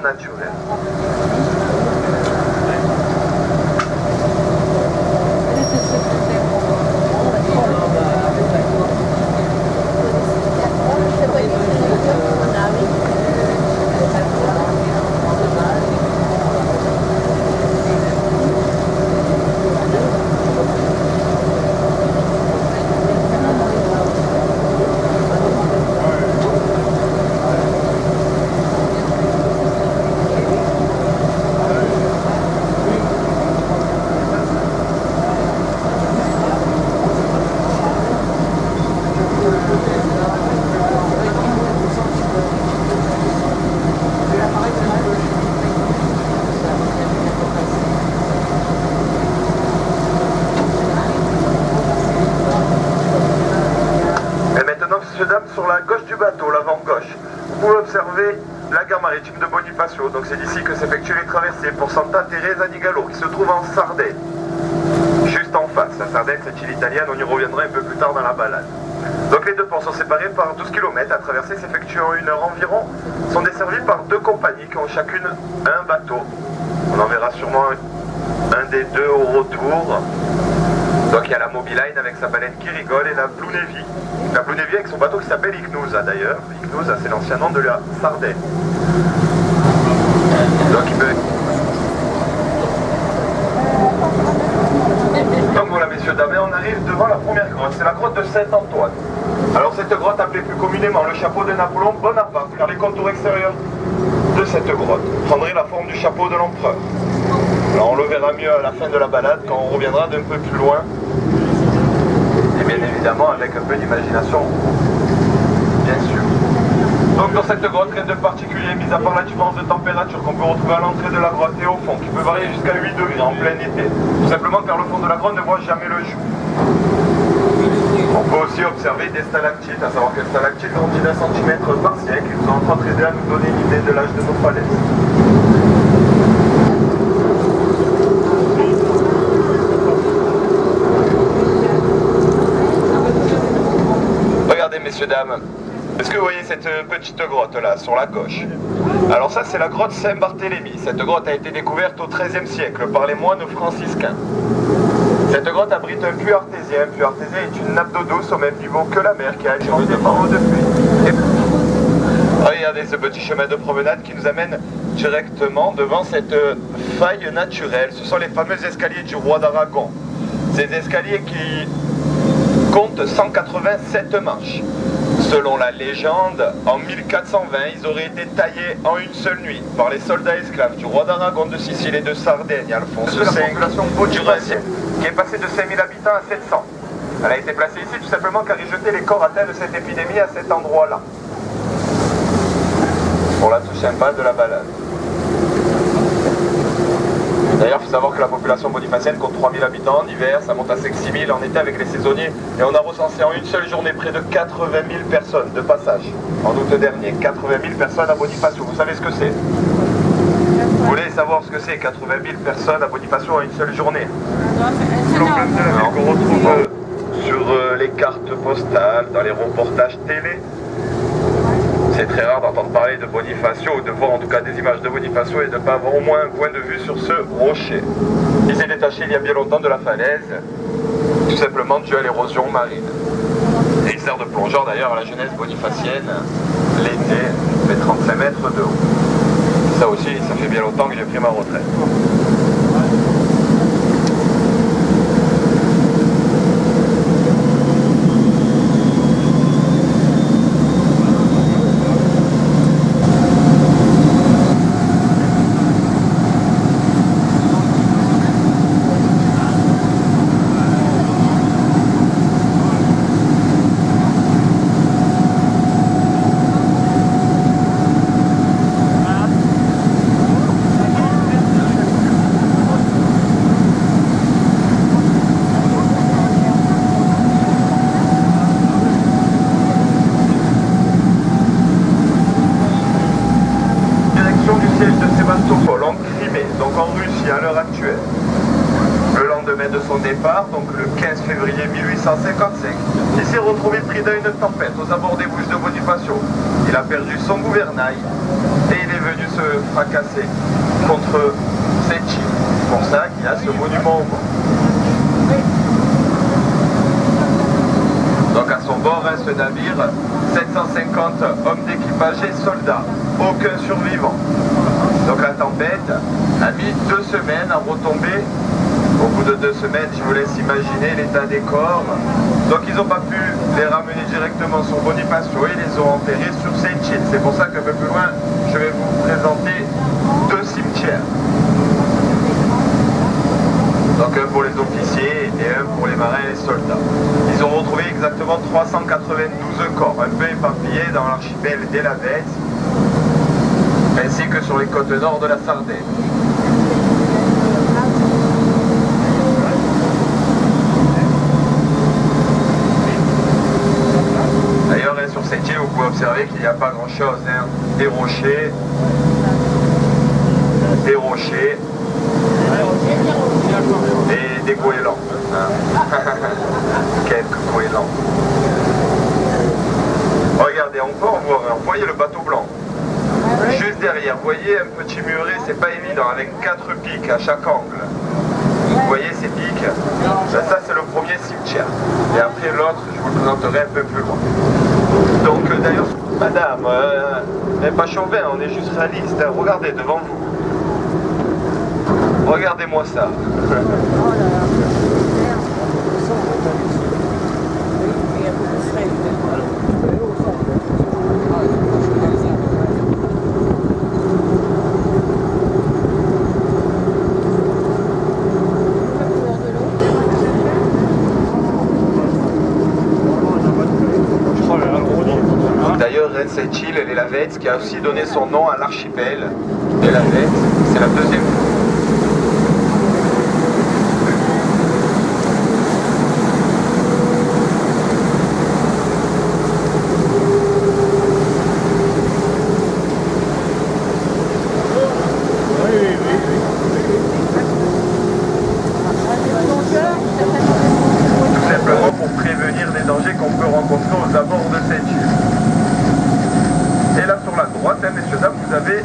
naturel. Sur la gauche du bateau, l'avant gauche, vous pouvez observer la gare maritime de Bonifacio. Donc c'est d'ici que s'effectuent les traversées pour Santa Teresa di Gallo, qui se trouve en Sardaigne, juste en face. La Sardaigne, c'est île italienne, on y reviendra un peu plus tard dans la balade. Donc les deux ports sont séparés par 12 km. La traversée s'effectue en 1 heure environ. Sont desservis par 2 compagnies qui ont chacune un bateau. On en verra sûrement un des deux au retour. Donc il y a la Mobiline avec sa baleine qui rigole et la Blue Navy. La Blue Navy avec son bateau qui s'appelle Ichnusa d'ailleurs. Ichnusa, c'est l'ancien nom de la Sardaigne. Donc voilà messieurs, dames, on arrive devant la première grotte, c'est la grotte de Saint-Antoine. Alors cette grotte appelée plus communément le chapeau de Napoléon Bonaparte, car les contours extérieurs de cette grotte prendraient la forme du chapeau de l'empereur. Alors on le verra mieux à la fin de la balade quand on reviendra d'un peu plus loin. Et bien évidemment avec un peu d'imagination, bien sûr. Donc dans cette grotte, rien de particulier, mis à part la différence de température qu'on peut retrouver à l'entrée de la grotte et au fond, qui peut varier jusqu'à 8 degrés en plein été. Tout simplement car le fond de la grotte ne voit jamais le jour. On peut aussi observer des stalactites, à savoir que les stalactites grandissent d'1 centimètre par siècle, ils nous ont entre autres aidé à nous donner une idée de l'âge de nos falaises. Regardez messieurs, dames, est-ce que vous voyez cette petite grotte là, sur la gauche? Alors ça c'est la grotte Saint-Barthélemy. Cette grotte a été découverte au XIIIe siècle par les moines franciscains. Cette grotte abrite un puits artésien. Un puits artésien est une nappe d'eau douce au même niveau que la mer qui a alimenté par eau de pluie. Et regardez ce petit chemin de promenade qui nous amène directement devant cette faille naturelle. Ce sont les fameux escaliers du roi d'Aragon. Ces escaliers qui comptent 187 marches. Selon la légende, en 1420, ils auraient été taillés en une seule nuit par les soldats esclaves du roi d'Aragon, de Sicile et de Sardaigne, Alphonse V, la population bonifacienne, qui est passée de 5000 habitants à 700. Elle a été placée ici tout simplement car ils jetaient les corps atteints de cette épidémie à cet endroit-là. Pour la touche sympa de la balade. D'ailleurs, il faut savoir que la population bonifacienne compte 3000 habitants en hiver, ça monte à 6000 en été avec les saisonniers. Et on a recensé en une seule journée près de 80 000 personnes de passage. En août dernier, 80 000 personnes à Bonifacio. Vous savez ce que c'est? Vous voulez savoir ce que c'est 80 000 personnes à Bonifacio en une seule journée? On retrouve sur les cartes postales, dans les reportages télé. C'est très rare d'entendre parler de Bonifacio, ou de voir en tout cas des images de Bonifacio et de ne pas avoir au moins un point de vue sur ce rocher. Il s'est détaché il y a bien longtemps de la falaise, tout simplement dû à l'érosion marine. Et il sert de plongeur d'ailleurs à la jeunesse bonifacienne. L'été, il fait 35 mètres de haut. Ça aussi, ça fait bien longtemps que j'ai pris ma retraite. de Sébastopol en Crimée, donc en Russie à l'heure actuelle. Le lendemain de son départ, donc le 15 février 1855, il s'est retrouvé pris d'une tempête aux abords des Bouches de Bonifacio. Il a perdu son gouvernail et il est venu se fracasser contre cette île. C'est pour ça qu'il y a ce monument au mort. Donc à son bord, ce navire, 750 hommes d'équipage et soldats, aucun survivant. Donc la tempête a mis 2 semaines à retomber. Au bout de 2 semaines, je vous laisse imaginer l'état des corps. Donc ils n'ont pas pu les ramener directement sur Bonifacio, ils les ont enterrés sur cette île. C'est pour ça qu'un peu plus loin, je vais vous présenter 2 cimetières. Donc un pour les officiers et un pour les marins et les soldats. Ils ont retrouvé exactement 392 corps, un peu éparpillés dans l'archipel d'Elavet, ainsi que sur les côtes nord de la Sardaigne. D'ailleurs, sur cette île, vous pouvez observer qu'il n'y a pas grand-chose. Hein. Des rochers, et des goélands. Hein. Quelques goélands. Regardez encore, vous voyez le bateau blanc. Juste derrière, vous voyez un petit muret, c'est pas évident, avec 4 pics à chaque angle. Vous voyez ces pics? Ça c'est le premier cimetière. Et après l'autre, je vous le présenterai un peu plus loin. Donc d'ailleurs, madame, n'est pas chauvin, on est juste réaliste. Hein. Regardez devant vous. Regardez-moi ça. D'ailleurs, cette île, l'Elavet, qui a aussi donné son nom à l'archipel d'Elavet, c'est la deuxième fois. Tout simplement pour prévenir les dangers qu'on peut rencontrer aux abords de cette île. Et là sur la droite, hein, messieurs, dames, vous avez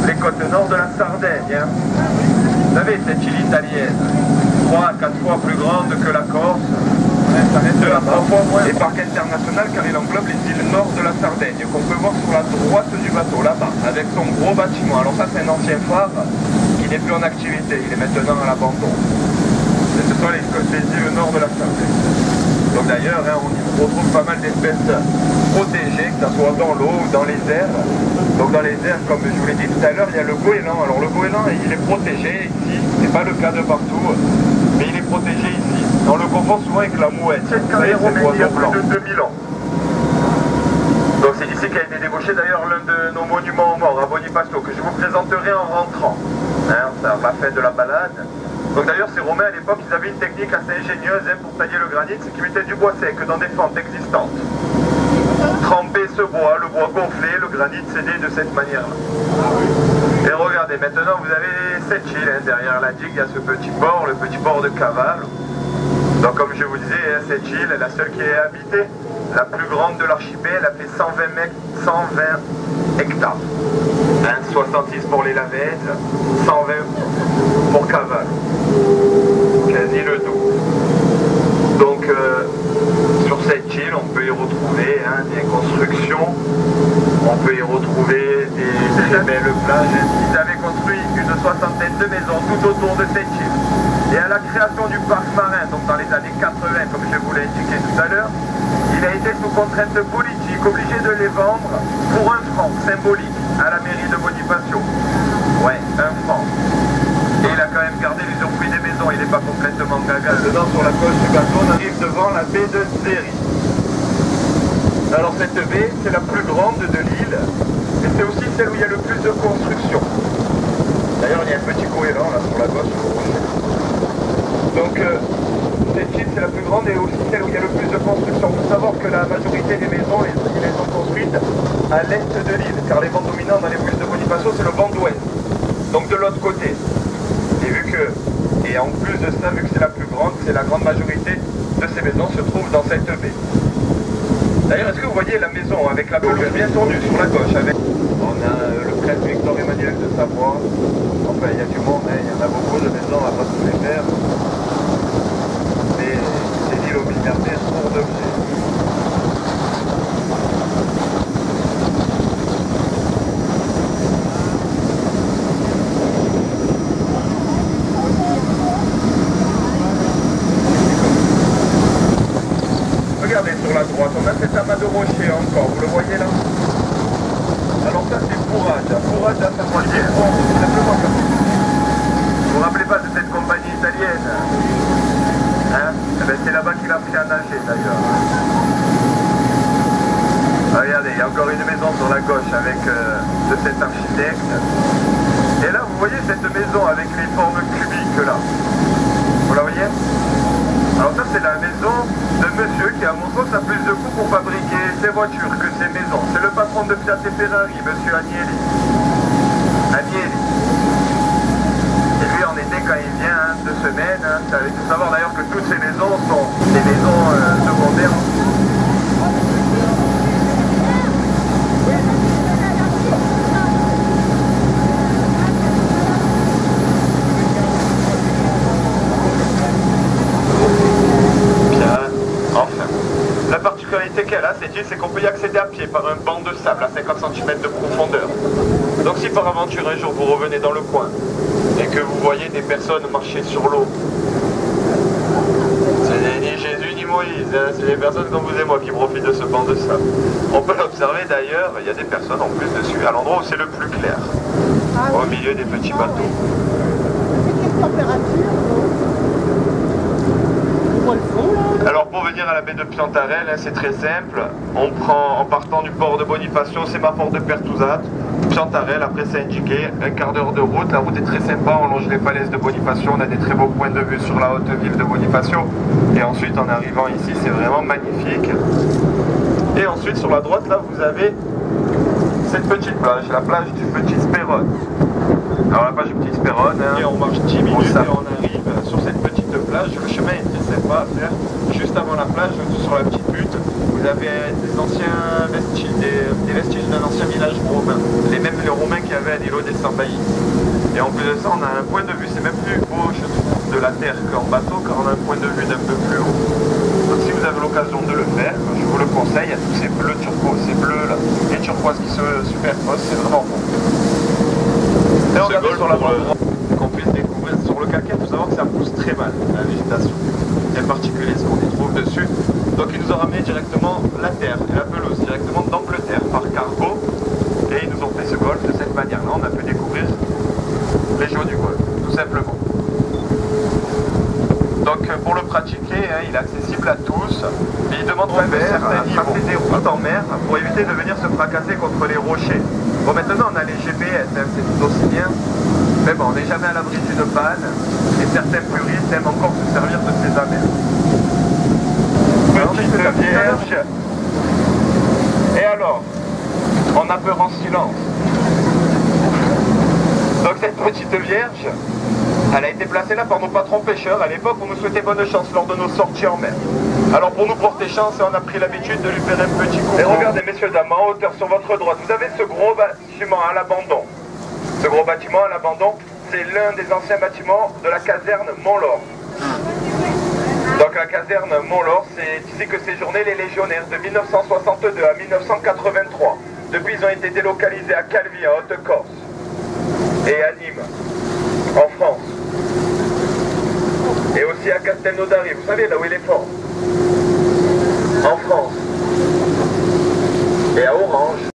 les côtes nord de la Sardaigne. Hein. Vous savez, cette île italienne, 3 à 4 fois plus grande que la Corse, ça reste 2 à 3 fois moins. Et parc international car il englobe les îles nord de la Sardaigne, qu'on peut voir sur la droite du bateau, là-bas, avec son gros bâtiment. Alors ça, c'est un ancien phare qui n'est plus en activité, il est maintenant à l'abandon. Et ce sont les îles nord de la Sardaigne. Donc d'ailleurs, hein, on y retrouve pas mal d'espèces protégées, que ce soit dans l'eau ou dans les airs. Donc dans les airs, comme je vous l'ai dit tout à l'heure, il y a le goéland. Alors le goéland, il est protégé ici, c'est pas le cas de partout, mais il est protégé ici. On le confond souvent avec la mouette. C'est carrière romaine il y a plus de 2000 ans. Donc c'est ici qu'a été débauché d'ailleurs l'un de nos monuments aux morts à Bonifacio, que je vous présenterai en rentrant. Hein, ça m'a fait de la balade. Donc d'ailleurs ces Romains à l'époque ils avaient une technique assez ingénieuse hein, pour tailler le granit, c'est qu'ils mettaient du bois sec dans des fentes existantes. Tremper ce bois, le bois gonflé, le granit cédait de cette manière-là. Et regardez, maintenant vous avez cette île, hein, derrière la digue il y a ce petit port, le petit port de Caval. Donc comme je vous disais, hein, cette île est la seule qui est habitée, la plus grande de l'archipel, elle a fait 120 hectares. Hein, 66 pour l'Elavet, 120 pour Caval. Quasi le double. Donc sur cette île, on peut y retrouver hein, des constructions, on peut y retrouver des belles plages. Ils avaient construit une 60aine de maisons tout autour de cette île. Et à la création du parc marin, donc dans les années 80, comme je vous l'ai indiqué tout à l'heure, il a été sous contrainte politique, obligé de les vendre pour 1 franc symbolique à la mairie de Bonifacio. Ouais, 1 franc. Et il a quand même gardé l'usufruit des maisons, il n'est pas complètement gaga. Dedans, sur la gauche du bateau, on arrive devant la baie de Zéry. Alors cette baie, c'est la plus grande de l'île, et c'est aussi celle où il y a le plus de construction. D'ailleurs, il y a un petit goéland là sur la gauche. Donc cette île c'est la plus grande et aussi celle où il y a le plus de construction. Il faut savoir que la majorité des maisons, ils les ont construites à l'est de l'île, car les vents dominants dans les villes de Bonifacio c'est le vent d'ouest. Donc de l'autre côté. Et en plus de ça, vu que c'est la plus grande, c'est la grande majorité de ces maisons se trouve dans cette baie. D'ailleurs, est-ce que vous voyez la maison avec la pelouse bien tendue sur la gauche avec... On a retraite Victor-Emmanuel de Savoie. Enfin, il y a du monde, hein. Il y en a beaucoup de maisons, on va pas tous les faire. Mais c'est l'île aux milliardaires pour de vrai. Regardez sur la droite, on a cet amas de rochers encore, vous le voyez là? Alors ça c'est Fourage à Saint-Moitié. Bon, tout simplement comme ça. Vous vous rappelez pas de cette compagnie italienne? Hein? Eh ben, c'est là-bas qu'il a appris à nager d'ailleurs. Regardez, il y a encore une maison sur la gauche avec de cet architecte. Et là vous voyez cette maison avec les formes cubiques là. Vous la voyez? Alors ça c'est la maison de monsieur qui à mon sens a plus de coûts pour fabriquer ses voitures que ses maisons. C'est le patron de Fiat et Ferrari, monsieur Agnelli. Agnelli. Et lui en été quand il vient, 2 semaines, il faut savoir d'ailleurs que toutes ces maisons sont des maisons secondaires. La particularité qu'elle a, cette île, c'est qu'on peut y accéder à pied par un banc de sable à 50 cm de profondeur. Donc si par aventure un jour vous revenez dans le coin et que vous voyez des personnes marcher sur l'eau, c'est ni Jésus ni Moïse, hein, c'est les personnes comme vous et moi qui profitent de ce banc de sable. On peut l'observer d'ailleurs, il y a des personnes en plus dessus, à l'endroit où c'est le plus clair, au milieu des petits bateaux. Quelle température? Alors pour venir à la baie de Piantarel, c'est très simple. On prend en partant du port de Bonifacio, sémaphore de Pertouzat, Piantarel, après c'est indiqué, un quart d'heure de route. La route est très sympa, on longe les falaises de Bonifacio, on a des très beaux points de vue sur la haute ville de Bonifacio. Et ensuite en arrivant ici, c'est vraiment magnifique. Et ensuite sur la droite, là vous avez cette petite plage, la plage du Petit Spérone. Alors la plage du Petit Spérone, hein, et on marche 10 minutes et on arrive sur cette petite plage. Le chemin est très sympa à faire. Juste avant la plage, sur la petite butte, vous avez des anciens vestiges, des vestiges d'un ancien village romain. Les mêmes les Romains qui avaient à l'îlot des Sambaillis. Et en plus de ça, on a un point de vue, c'est même plus beau, je trouve, de la terre qu'en bateau, car on a un point de vue d'un peu plus haut. Donc si vous avez l'occasion de le faire, je vous le conseille, il y a tous ces bleus turquoise, ces bleus là, les turquoises qui se superposent, c'est vraiment beau. Et on regarde sur la droite, qu'on puisse découvrir sur le calcaire, il faut savoir que ça pousse très mal, la végétation. C'est particulier ce qu'on y trouve dessus. Donc il nous a ramené directement la terre et la pelouse, directement d'Angleterre par cargo. Et ils nous ont fait ce golf de cette manière-là. On a pu découvrir les joies du golf, tout simplement. Donc pour le pratiquer, hein, il est accessible à tous. Et il demande à tracer des routes en mer pour éviter de venir se fracasser contre les rochers. Bon, maintenant on a les GPS, hein, c'est tout aussi bien. Mais bon, on n'est jamais à l'abri d'une panne. Et certains puristes aiment encore se servir de ces amers. Petite vierge. Et alors, on a peur en silence. Donc cette petite vierge, elle a été placée là par nos patrons pêcheurs à l'époque pour nous souhaiter bonne chance lors de nos sorties en mer. Alors pour nous porter chance, on a pris l'habitude de lui faire un petit coup. Et regardez messieurs, dames, en hauteur sur votre droite, vous avez ce gros bâtiment à l'abandon. Ce gros bâtiment à l'abandon, c'est l'un des anciens bâtiments de la caserne Montlore. Donc la caserne Montlore, c'est ici que séjournaient les légionnaires de 1962 à 1983. Depuis, ils ont été délocalisés à Calvi, en Haute-Corse, et à Nîmes, en France. Et aussi à Castelnaudary, vous savez, là où il est fort, en France. Et à Orange.